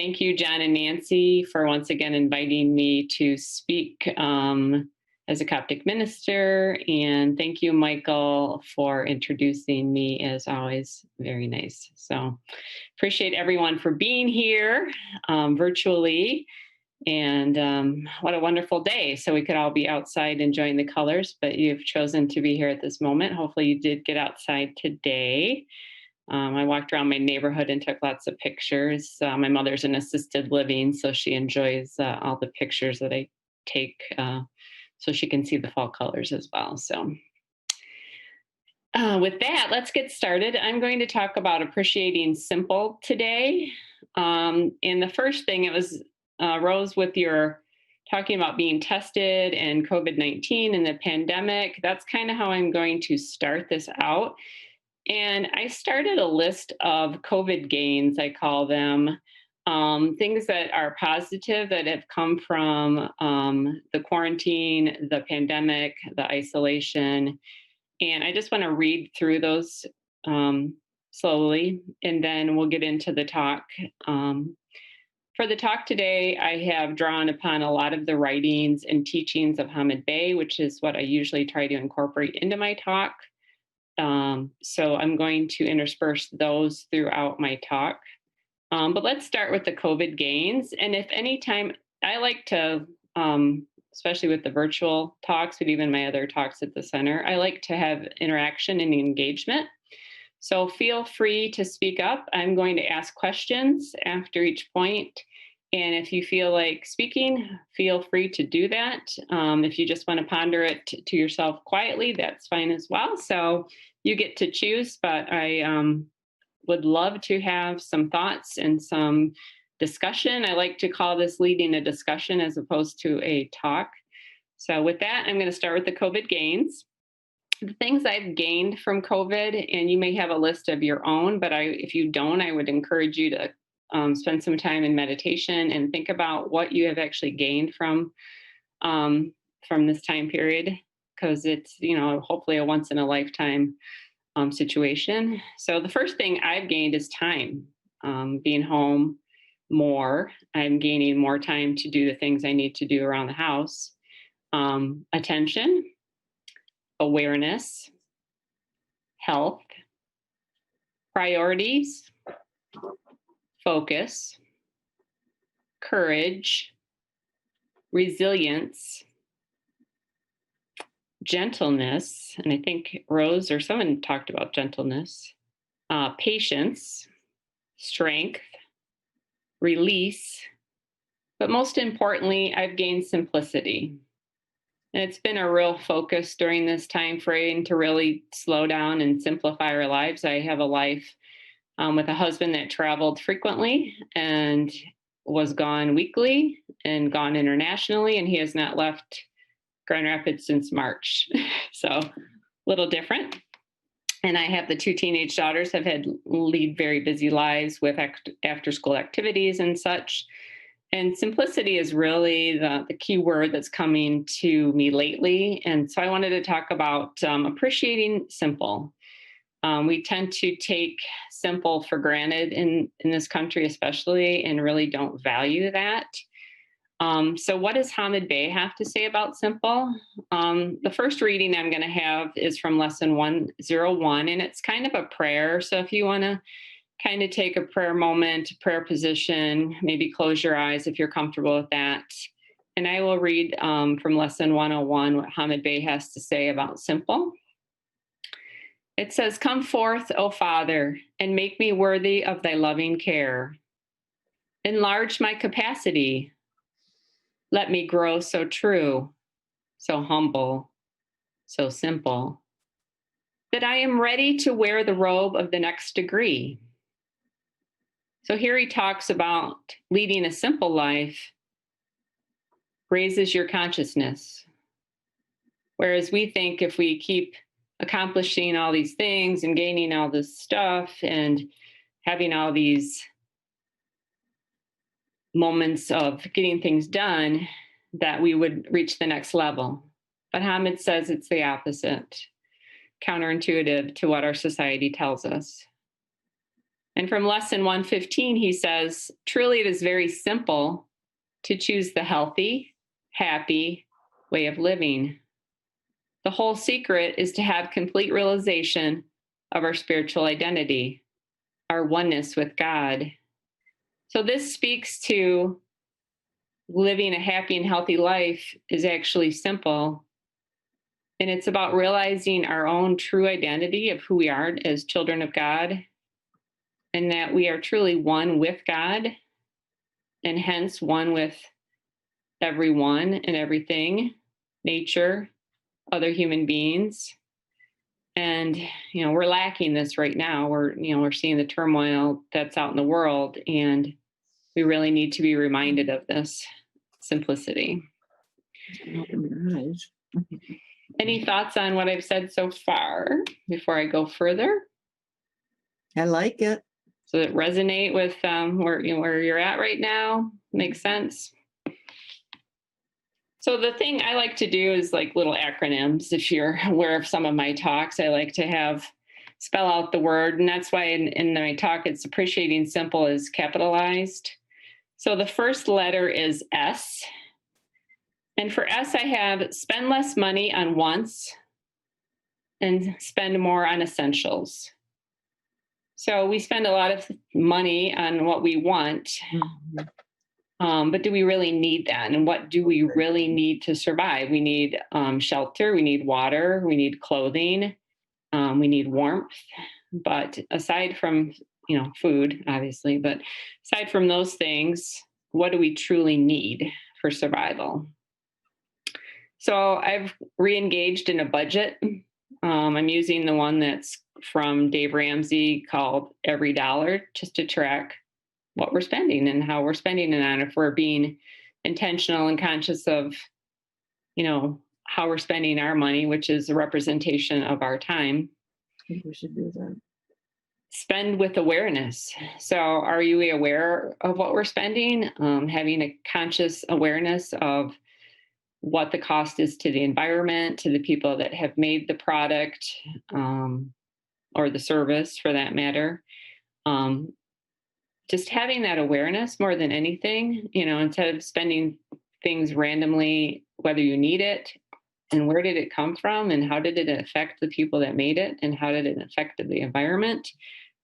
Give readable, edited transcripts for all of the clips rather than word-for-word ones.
thank you, John and Nancy, for once again inviting me to speak as a Coptic minister. And thank you, Michael, for introducing me, as always. Very nice. So appreciate everyone for being here virtually. And what a wonderful day. So we could all be outside enjoying the colors, but you've chosen to be here at this moment. Hopefully you did get outside today. I walked around my neighborhood and took lots of pictures. My mother's in assisted living, so she enjoys all the pictures that I take so she can see the fall colors as well. So with that, let's get started. I'm going to talk about appreciating simple today. And the first thing, it was Rose, with your talking about being tested and COVID-19 and the pandemic. That's kind of how I'm going to start this out. And I started a list of COVID gains, I call them, things that are positive that have come from the quarantine, the pandemic, the isolation. And I just want to read through those slowly, and then we'll get into the talk. For the talk today, I have drawn upon a lot of the writings and teachings of Hamid Bey, which is what I usually try to incorporate into my talk. So I'm going to intersperse those throughout my talk. But let's start with the COVID gains. And if any time, I like to, especially with the virtual talks, but even my other talks at the center, I like to have interaction and engagement. So feel free to speak up. I'm going to ask questions after each point. And if you feel like speaking, feel free to do that. If you just want to ponder it to yourself quietly, that's fine as well. So you get to choose, but I would love to have some thoughts and some discussion. I like to call this leading a discussion as opposed to a talk. So with that, I'm going to start with the COVID gains. The things I've gained from COVID, and you may have a list of your own, but if you don't, I would encourage you to spend some time in meditation and think about what you have actually gained from this time period, because it's, hopefully a once in a lifetime situation. So the first thing I've gained is time, being home more. I'm gaining more time to do the things I need to do around the house. Attention, awareness, health, priorities, focus, courage, resilience, gentleness, and I think Rose or someone talked about gentleness, patience, strength, release, but most importantly, I've gained simplicity. And it's been a real focus during this time frame to really slow down and simplify our lives. I have a life with a husband that traveled frequently and was gone weekly and gone internationally, and he has not left Grand Rapids since March. So a little different. And I have the two teenage daughters, have had lead very busy lives with after school activities and such. And simplicity is really the key word that's coming to me lately. And so I wanted to talk about appreciating simple. We tend to take simple for granted in this country, especially, and really don't value that. So what does Hamid Bey have to say about simple? The first reading I'm going to have is from lesson 101, and it's kind of a prayer. So if you want to kind of take a prayer moment, prayer position, maybe close your eyes if you're comfortable with that. And I will read from lesson 101 what Hamid Bey has to say about simple. It says, "Come forth, O Father, and make me worthy of thy loving care. Enlarge my capacity. Let me grow so true, so humble, so simple, that I am ready to wear the robe of the next degree." So here he talks about leading a simple life raises your consciousness. Whereas we think if we keep accomplishing all these things and gaining all this stuff and having all these moments of getting things done, that we would reach the next level. But Hamid says it's the opposite, counterintuitive to what our society tells us. And from lesson 115, he says, truly it is very simple to choose the healthy, happy way of living. The whole secret is to have complete realization of our spiritual identity, our oneness with God. So this speaks to living a happy and healthy life is actually simple. And it's about realizing our own true identity of who we are as children of God, and that we are truly one with God, and hence one with everyone and everything, nature, other human beings. And, we're lacking this right now. We're seeing the turmoil that's out in the world, and we really need to be reminded of this simplicity. Any thoughts on what I've said so far before I go further? I like it. So it resonate with where you're at right now? Makes sense? So the thing I like to do is like little acronyms. If you're aware of some of my talks, I like to spell out the word. And that's why in my talk, it's appreciating simple is capitalized. So the first letter is S. And for S, I have spend less money on wants and spend more on essentials. So we spend a lot of money on what we want. But do we really need that? And what do we really need to survive? We need shelter, we need water, we need clothing, we need warmth. But aside from, food, obviously, but aside from those things, what do we truly need for survival? So I've re-engaged in a budget. I'm using the one that's from Dave Ramsey called Every Dollar, just to track what we're spending and how we're spending it on, if we're being intentional and conscious of, how we're spending our money, which is a representation of our time. I think we should do that. Spend with awareness. So are you aware of what we're spending? Having a conscious awareness of what the cost is to the environment, to the people that have made the product, or the service for that matter. Just having that awareness more than anything, instead of spending things randomly, whether you need it and where did it come from and how did it affect the people that made it and how did it affect the environment,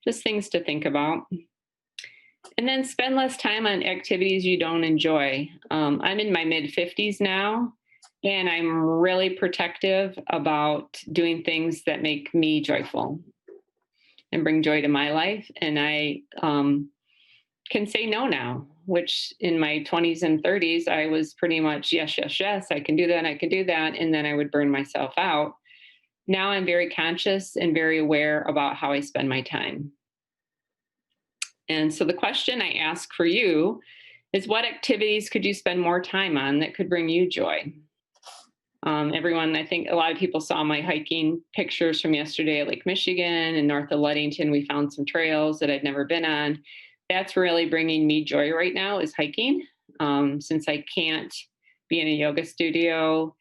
just things to think about. And then spend less time on activities you don't enjoy. I'm in my mid-50s now, and I'm really protective about doing things that make me joyful and bring joy to my life. And I can say no now, which in my 20s and 30s, I was pretty much, yes, I can do that, and then I would burn myself out. Now I'm very conscious and very aware about how I spend my time. And so the question I ask for you is, what activities could you spend more time on that could bring you joy? Everyone, I think a lot of people saw my hiking pictures from yesterday at Lake Michigan and north of Ludington. We found some trails that I'd never been on. That's really bringing me joy right now, is hiking. Since I can't be in a yoga studio,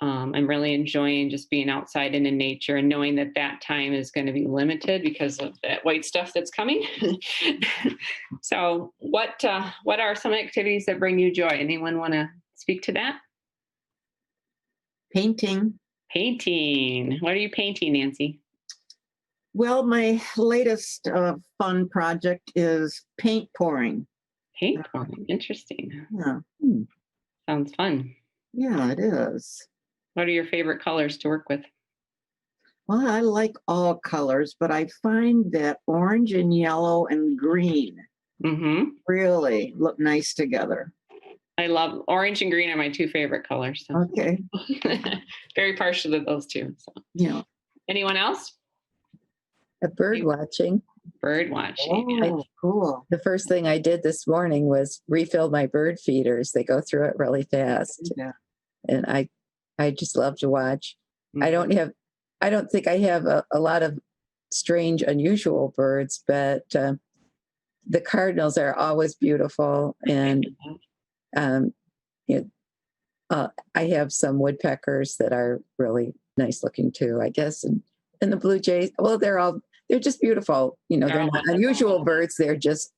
I'm really enjoying just being outside and in nature and knowing that time is going to be limited because of that white stuff that's coming. So what are some activities that bring you joy? Anyone want to speak to that? Painting. What are you painting, Nancy? Well, my latest fun project is paint pouring. Paint pouring, interesting. Yeah. Sounds fun. Yeah, it is. What are your favorite colors to work with? Well, I like all colors, but I find that orange and yellow and green really look nice together. I love orange and green are my two favorite colors. So. Okay. Very partial to those two. So. Yeah. Anyone else? Bird watching. Oh, cool. The first thing I did this morning was refill my bird feeders. They go through it really fast. Yeah. And I just love to watch. I don't think I have a lot of strange, unusual birds, but the cardinals are always beautiful. And I have some woodpeckers that are really nice looking too, I guess. And the blue jays, well, they're they're just beautiful. They're not unusual birds. They're just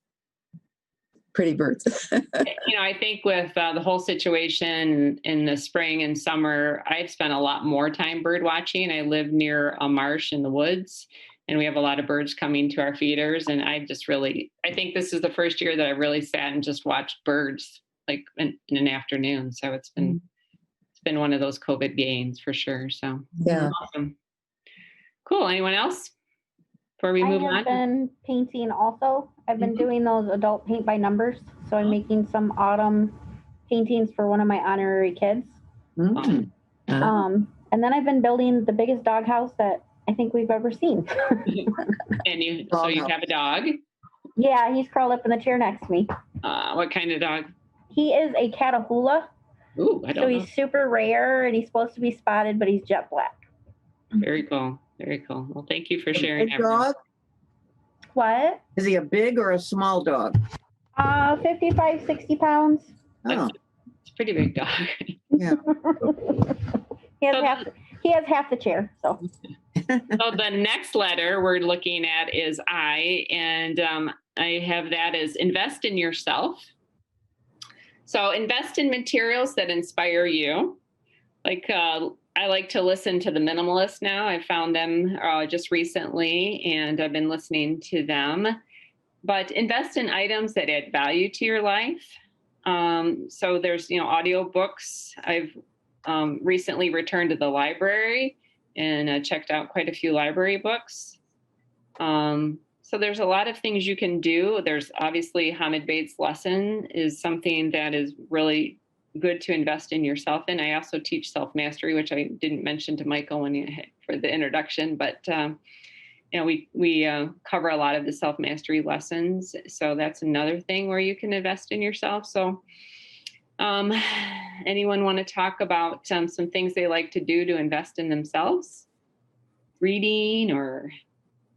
pretty birds. I think with the whole situation in the spring and summer, I've spent a lot more time bird watching. I live near a marsh in the woods, and we have a lot of birds coming to our feeders. And I think this is the first year that I really sat and just watched birds like in an afternoon. So it's been one of those COVID gains for sure. So yeah. Awesome. Cool. Anyone else? Before we move on? I have been painting also. I've been doing those adult paint by numbers. So I'm making some autumn paintings for one of my honorary kids. Mm. And then I've been building the biggest doghouse that I think we've ever seen. And you have a dog? Yeah, he's curled up in the chair next to me. What kind of dog? He is a Catahoula. Ooh, I don't know. So he's super rare, and he's supposed to be spotted, but he's jet black. Very cool. Very cool. Well, thank you for sharing. Big dog? What? Is he a big or a small dog? 55, 60 pounds. Oh, It's a pretty big dog. yeah. He has half the chair. So the next letter we're looking at is I, and I have that as invest in yourself. So invest in materials that inspire you. Like I like to listen to the Minimalist now. I found them just recently, and I've been listening to them. But invest in items that add value to your life. So there's, audiobooks. I've recently returned to the library and checked out quite a few library books. So there's a lot of things you can do. There's obviously Hamid Bates' lesson is something that is really good to invest in yourself in. I also teach self-mastery, which I didn't mention to Michael for the introduction, but we cover a lot of the self-mastery lessons. So that's another thing where you can invest in yourself. So anyone want to talk about some things they like to do to invest in themselves? Reading or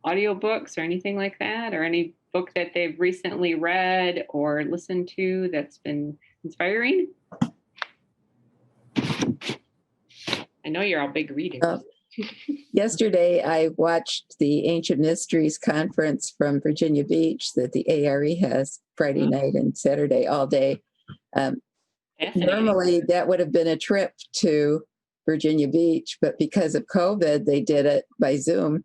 audiobooks or anything like that, or any book that they've recently read or listened to that's been inspiring? I know you're all big readers. Yesterday, I watched the Ancient Mysteries Conference from Virginia Beach that the ARE has Friday night and Saturday all day. Normally, that would have been a trip to Virginia Beach, but because of COVID, they did it by Zoom.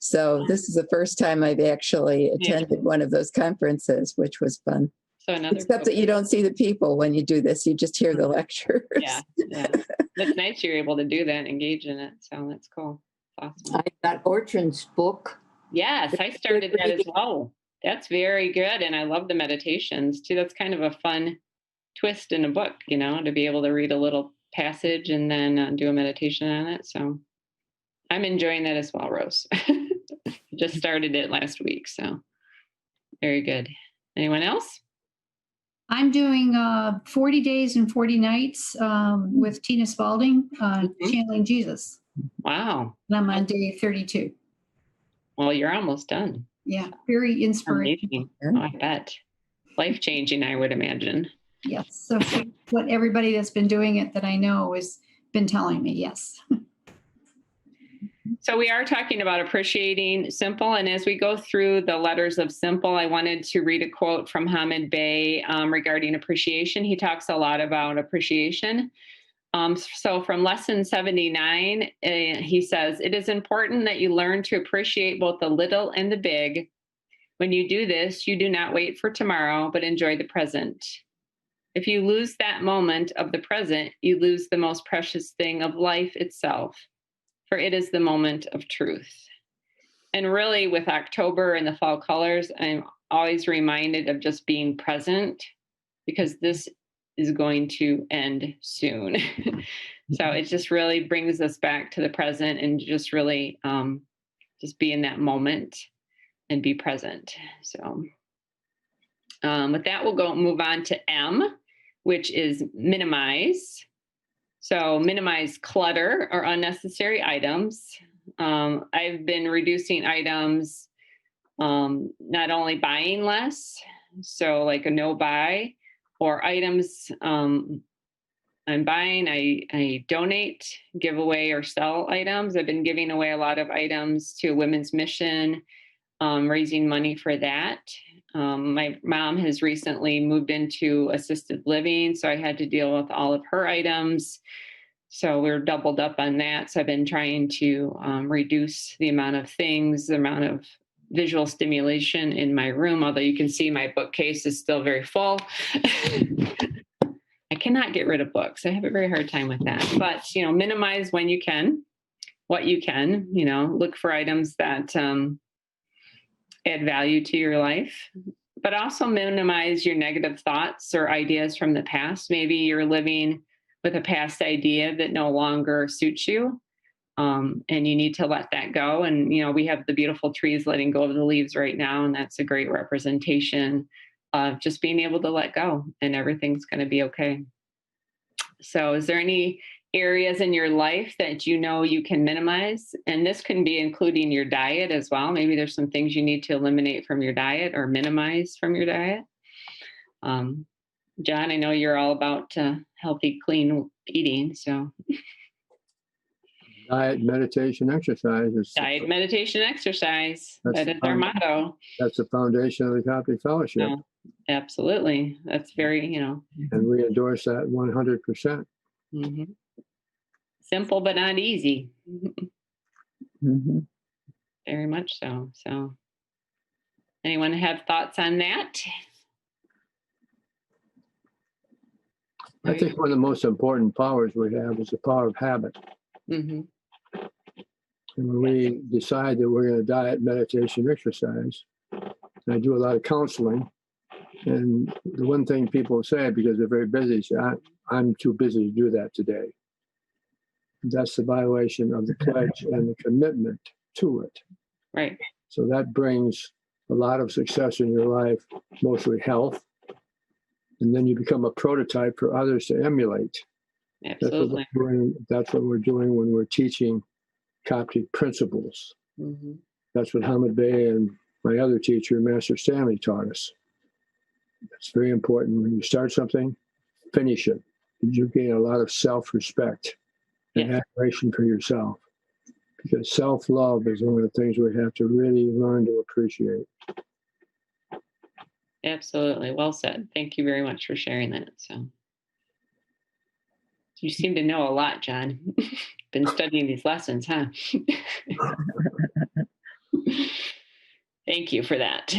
So this is the first time I've actually attended one of those conferences, which was fun. So except that you don't see the people when you do this. You just hear the lectures. Yeah. That's nice you're able to do that and engage in it. So that's cool. Awesome. I got Orchin's book. Yes, I started that as well. That's very good. And I love the meditations too. That's kind of a fun twist in a book, to be able to read a little passage and then do a meditation on it. So I'm enjoying that as well, Rose. Just started it last week. So very good. Anyone else? I'm doing 40 Days and 40 Nights with Tina Spalding, Channeling Jesus. Wow. And I'm on day 32. Well, you're almost done. Yeah, very inspirational. Oh, I bet. Life-changing, I would imagine. Yes. So what everybody that's been doing it that I know has been telling me, yes. So we are talking about appreciating simple. And as we go through the letters of simple, I wanted to read a quote from Hamid Bey regarding appreciation. He talks a lot about appreciation. So from lesson 79, he says, it is important that you learn to appreciate both the little and the big. When you do this, you do not wait for tomorrow, but enjoy the present. If you lose that moment of the present, you lose the most precious thing of life itself, for it is the moment of truth. And really with October and the fall colors, I'm always reminded of just being present, because this is going to end soon. So it just really brings us back to the present and just really just be in that moment and be present. So with that, we'll move on to M, which is minimize. So minimize clutter or unnecessary items. I've been reducing items, not only buying less, so like a no buy, or items I'm buying, I donate, give away, or sell items. I've been giving away a lot of items to Women's Mission raising money for that. My mom has recently moved into assisted living, so I had to deal with all of her items. So we're doubled up on that. So I've been trying to reduce the amount of things, the amount of visual stimulation in my room, although you can see my bookcase is still very full. I cannot get rid of books. I have a very hard time with that. But, minimize when you can, what you can, look for items that add value to your life, but also minimize your negative thoughts or ideas from the past. Maybe you're living with a past idea that no longer suits you. And you need to let that go. And, we have the beautiful trees letting go of the leaves right now. And that's a great representation of just being able to let go, and everything's going to be okay. So is there any areas in your life that you can minimize? And this can be including your diet as well. Maybe there's some things you need to eliminate from your diet or minimize from your diet. John, I know you're all about healthy, clean eating. So diet, meditation, exercise. Diet, meditation, exercise. That is our motto. That's the foundation of the Coptic Fellowship. Yeah, absolutely. That's very, And we endorse that 100%. Mm-hmm. Simple, but not easy. Mm-hmm. Very much so. So anyone have thoughts on that? I think one of the most important powers we have is the power of habit. Mm-hmm. And when we decide that we're going to diet, meditation, exercise, and I do a lot of counseling, and the one thing people say, because they're very busy, say, I'm too busy to do that today. That's the violation of the pledge and the commitment to it. Right. So that brings a lot of success in your life, mostly health. And then you become a prototype for others to emulate. Absolutely. That's what we're doing when we're teaching Coptic principles. Mm-hmm. That's what Hamid Bey and my other teacher, Master Stanley, taught us. It's very important. When you start something, finish it. You gain a lot of self-respect and admiration for yourself. Because self-love is one of the things we have to really learn to appreciate. Absolutely. Well said. Thank you very much for sharing that. So you seem to know a lot, John. Been studying these lessons, huh? Thank you for that.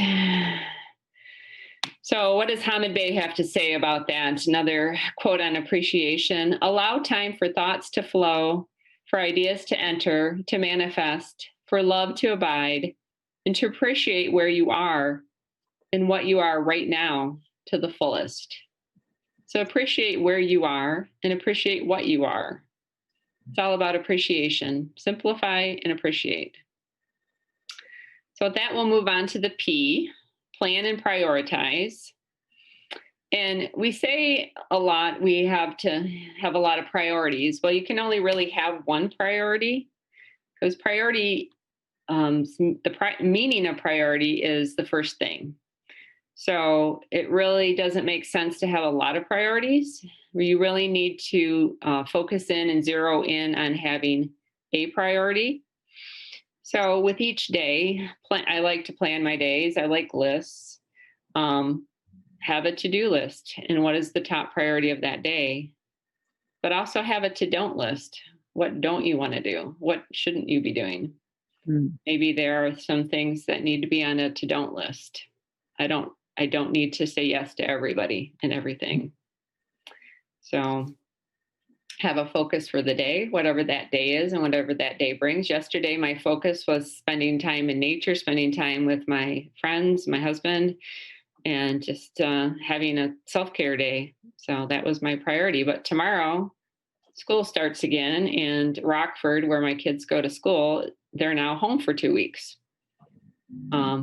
So what does Hamid Bey have to say about that? Another quote on appreciation: allow time for thoughts to flow, for ideas to enter, to manifest, for love to abide, and to appreciate where you are and what you are right now to the fullest. So appreciate where you are and appreciate what you are. It's all about appreciation. Simplify and appreciate. So with that, we'll move on to the P, plan and prioritize. And we say a lot, we have to have a lot of priorities. Well, you can only really have one priority, because priority, meaning of priority is the first thing. So it really doesn't make sense to have a lot of priorities. You really need to focus in and zero in on having a priority. So with each day, I like to plan my days. I like lists. Have a to-do list, and what is the top priority of that day? But also have a to-don't list. What don't you want to do? What shouldn't you be doing? Maybe there are some things that need to be on a to-don't list. I don't need to say yes to everybody and everything. So have a focus for the day, whatever that day is and whatever that day brings. Yesterday, my focus was spending time in nature, spending time with my friends, my husband, and just having a self-care day. So that was my priority. But tomorrow, school starts again, and Rockford, where my kids go to school, they're now home for 2 weeks.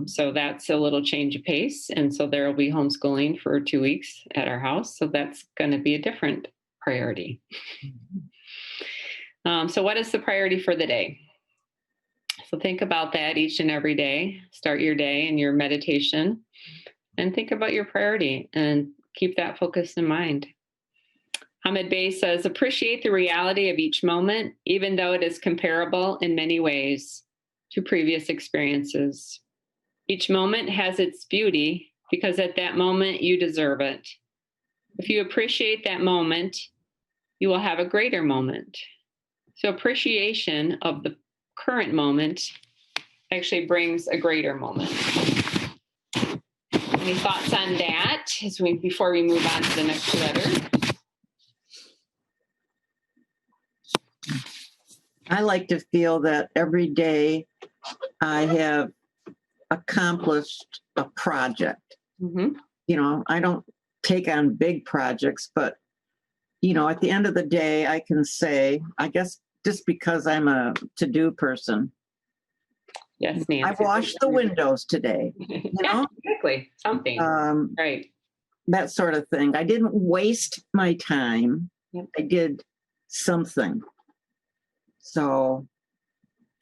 So that's a little change of pace. And so there will be homeschooling for 2 weeks at our house. So that's going to be a different priority. So what is the priority for the day? So think about that each and every day. Start your day and your meditation and think about your priority and keep that focus in mind. Hamid Bey says, appreciate the reality of each moment, even though it is comparable in many ways to previous experiences. Each moment has its beauty because at that moment you deserve it. If you appreciate that moment, you will have a greater moment. So appreciation of the current moment actually brings a greater moment. Any thoughts on that before we move on to the next letter? I like to feel that every day I have accomplished a project. Mm-hmm. You know, I don't take on big projects, but, you know, at the end of the day, I can say, I guess just because I'm a to-do person, Yes, Nancy. I washed the windows today, you know? Exactly. Something. Right. That sort of thing. I didn't waste my time. Yep. I did something. So,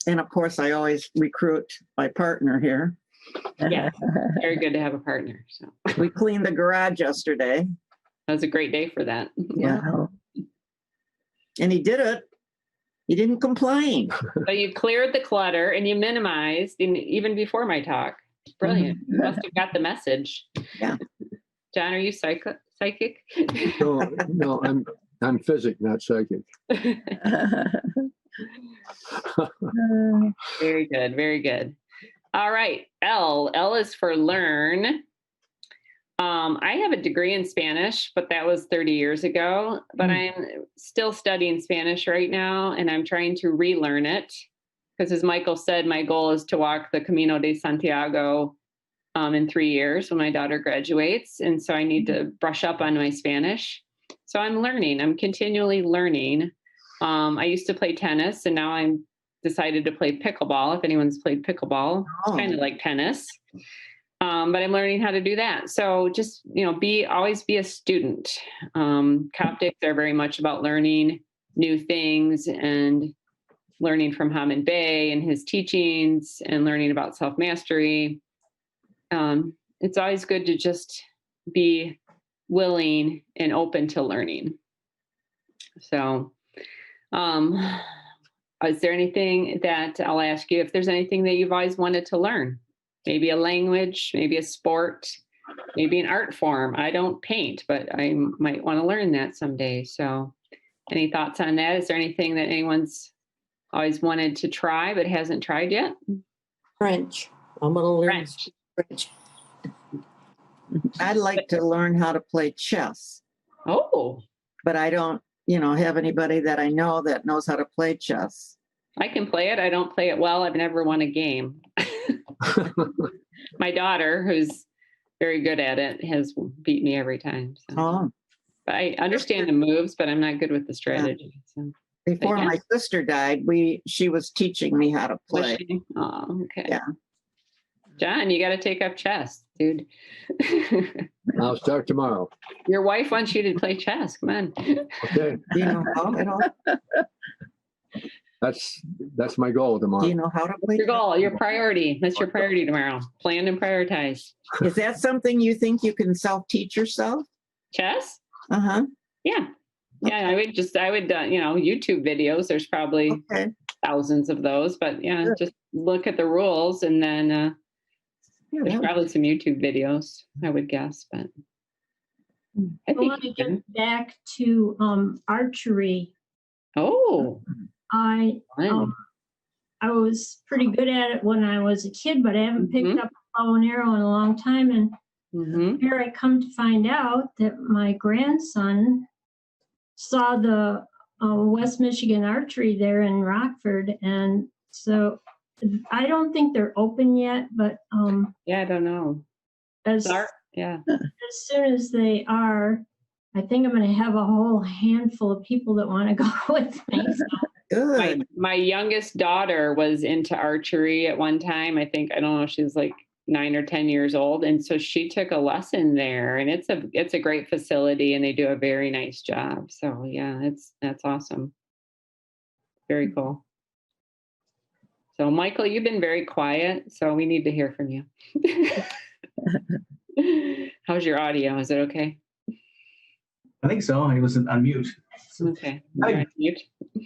and of course, I always recruit my partner here. Yeah, very good to have a partner. So We cleaned the garage yesterday. that was a great day for that. Yeah. And he did it. He didn't complain. So you cleared the clutter and you minimized even before my talk. Brilliant. You must have got the message. Yeah. John, are you psychic? No, I'm physic, not psychic. Very good. Very good. All right. L. L is for learn. I have a degree in Spanish, but that was 30 years ago. But I'm still studying Spanish right now, and I'm trying to relearn it. Because as Michael said, my goal is to walk the Camino de Santiago in 3 years when my daughter graduates. And so I need to brush up on my Spanish. So I'm learning. I'm continually learning. I used to play tennis, and now I'm decided to play pickleball. If anyone's played pickleball, it's kind of like tennis. But I'm learning how to do that. So just, you know, always be a student. Coptics are very much about learning new things and learning from Haman Bey and his teachings and learning about self-mastery. It's always good to just be willing and open to learning. So, is there anything that I'll ask you if there's anything that you've always wanted to learn? Maybe a language, maybe a sport, maybe an art form. I don't paint, but I might want to learn that someday. So any thoughts on that? Is there anything that anyone's always wanted to try but hasn't tried yet? French. I'm going to learn French. I'd like to learn how to play chess. Oh. But I don't, you know, have anybody that I know that knows how to play chess. I can play it. I don't play it well. I've never won a game. My daughter, who's very good at it, has beat me every time. So. But I understand the moves, but I'm not good with the strategy. So. Before my sister died, she was teaching me how to play. Oh, okay. Yeah. John, you got to take up chess, dude. I'll start tomorrow. Your wife wants you to play chess. Come on. Okay. Do you know how at all? That's my goal tomorrow. Do you know how to play? Your goal, your priority. That's your priority tomorrow. Plan and prioritize. Is that something you think you can self-teach yourself? Chess? Uh-huh. Yeah. Yeah, I would YouTube videos. There's probably thousands of those, but just look at the rules and then there's probably some YouTube videos, I would guess, but I want to get back to archery. Oh. I was pretty good at it when I was a kid, but I haven't picked up a bow and arrow in a long time. And here I come to find out that my grandson saw the West Michigan Archery there in Rockford. And so I don't think they're open yet, but I don't know. As soon as they are, I think I'm going to have a whole handful of people that want to go with me. So. Good. My youngest daughter was into archery at one time. I don't know, she was like 9 or 10 years old. And so she took a lesson there, and it's a great facility and they do a very nice job. So yeah, that's awesome. Very cool. So Michael, you've been very quiet, so we need to hear from you. How's your audio? Is it okay? I think so. I was on mute. Okay. Mute.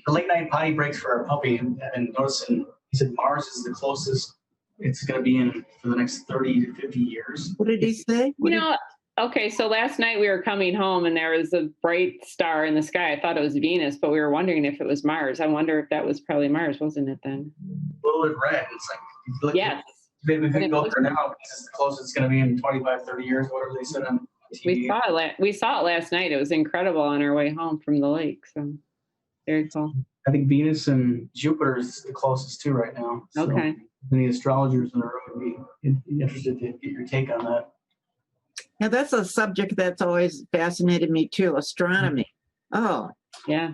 The late night potty breaks for our puppy, and noticing he said Mars is the closest it's going to be in for the next 30 to 50 years. What did he say? Okay, so last night we were coming home and there was a bright star in the sky. I thought it was Venus, but we were wondering if it was Mars. I wonder if that was probably Mars, wasn't it then? A little bit red. It's like, if you look yes. Maybe we could go there now. This is the closest it's going to be in 25, 30 years, whatever they said on TV. We saw it last night. It was incredible on our way home from the lake. So very cool. I think Venus and Jupiter is the closest too right now. So okay. Any astrologers in the room would be interested to get your take on that. Now, that's a subject that's always fascinated me too, astronomy. Oh. Yeah.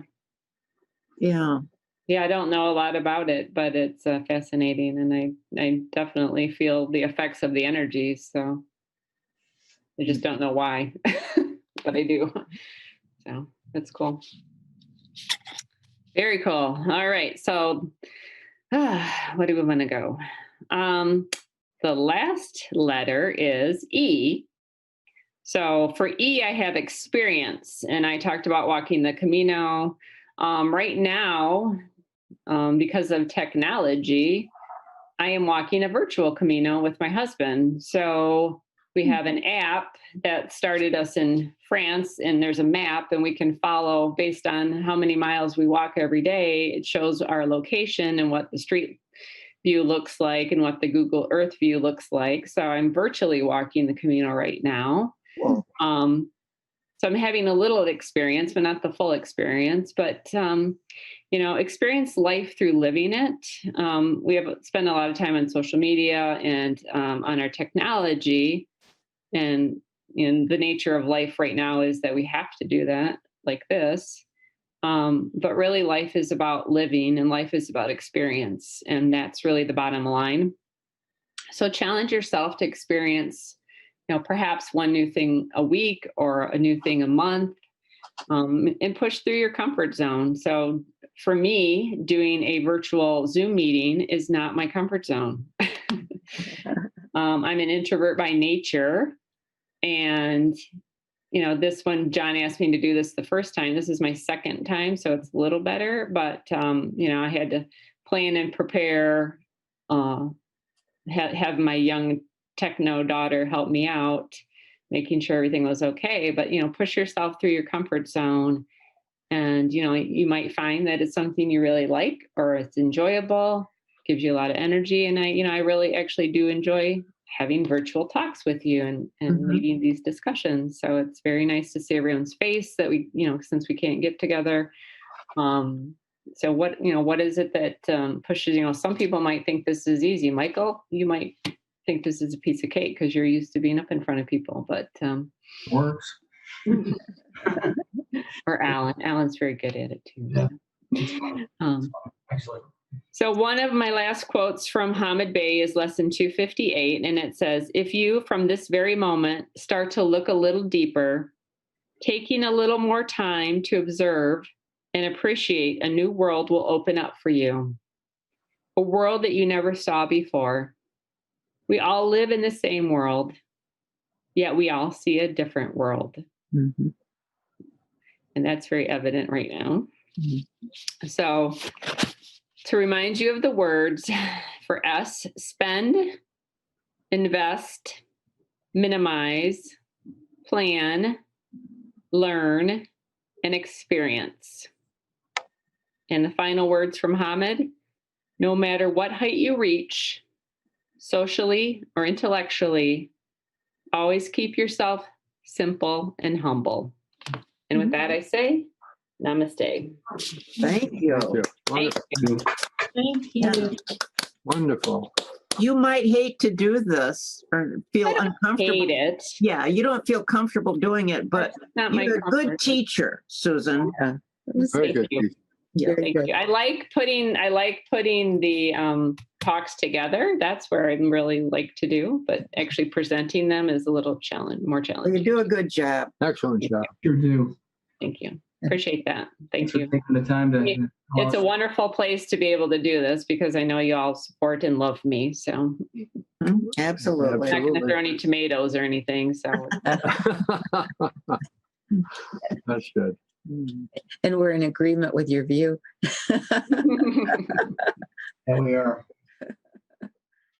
Yeah. Yeah, I don't know a lot about it, but it's fascinating, and I definitely feel the effects of the energies. So I just don't know why, but I do. So that's cool. Very cool. All right. So what do we want to go? The last letter is E. So for E, I have experience, and I talked about walking the Camino. Right now, because of technology, I am walking a virtual Camino with my husband. So we have an app that started us in France, and there's a map, and we can follow based on how many miles we walk every day. It shows our location and what the street view looks like and what the Google Earth view looks like. So I'm virtually walking the Camino right now. So I'm having a little experience, but not the full experience. But experience life through living it. We have spent a lot of time on social media and on our technology, and the nature of life right now is that we have to do that like this. But really, life is about living, and life is about experience, and that's really the bottom line. So challenge yourself to experience, perhaps one new thing a week or a new thing a month, and push through your comfort zone. So for me, doing a virtual Zoom meeting is not my comfort zone. I'm an introvert by nature. And, this one, John asked me to do this the first time. This is my second time, so it's a little better. But, I had to plan and prepare, have my young techno daughter help me out, making sure everything was okay. But, push yourself through your comfort zone. And, you might find that it's something you really like, or it's enjoyable, gives you a lot of energy. And I really actually do enjoy having virtual talks with you and leading these discussions. So it's very nice to see everyone's face that we, since we can't get together. So what is it that pushes, some people might think this is easy. Michael, you might think this is a piece of cake because you're used to being up in front of people, but works. Or Alan's very good at it too. Yeah. Actually. So one of my last quotes from Hamid Bey is lesson 258, and it says, if you from this very moment start to look a little deeper, taking a little more time to observe and appreciate, a new world will open up for you, a world that you never saw before. We all live in the same world, yet we all see a different world. Mm-hmm. And that's very evident right now. Mm-hmm. So to remind you of the words for S, spend, invest, minimize, plan, learn, and experience. And the final words from Hamid, no matter what height you reach, socially or intellectually, always keep yourself simple and humble. And with that, I say, namaste. Thank you. Thank you. Wonderful. You might hate to do this or feel uncomfortable. Hate it. Yeah, you don't feel comfortable doing it, but you're a good teacher, Susan. Yeah. Very good. Yeah. Thank you. I like putting the talks together. That's where I really like to do, but actually presenting them is a little more challenging. You do a good job. Excellent job. Sure do. Thank you. Appreciate that. Thanks for you. taking the time to. It's a wonderful place to be able to do this because I know you all support and love me. So absolutely. I'm not going to throw any tomatoes or anything. So that's good. And we're in agreement with your view. And we are.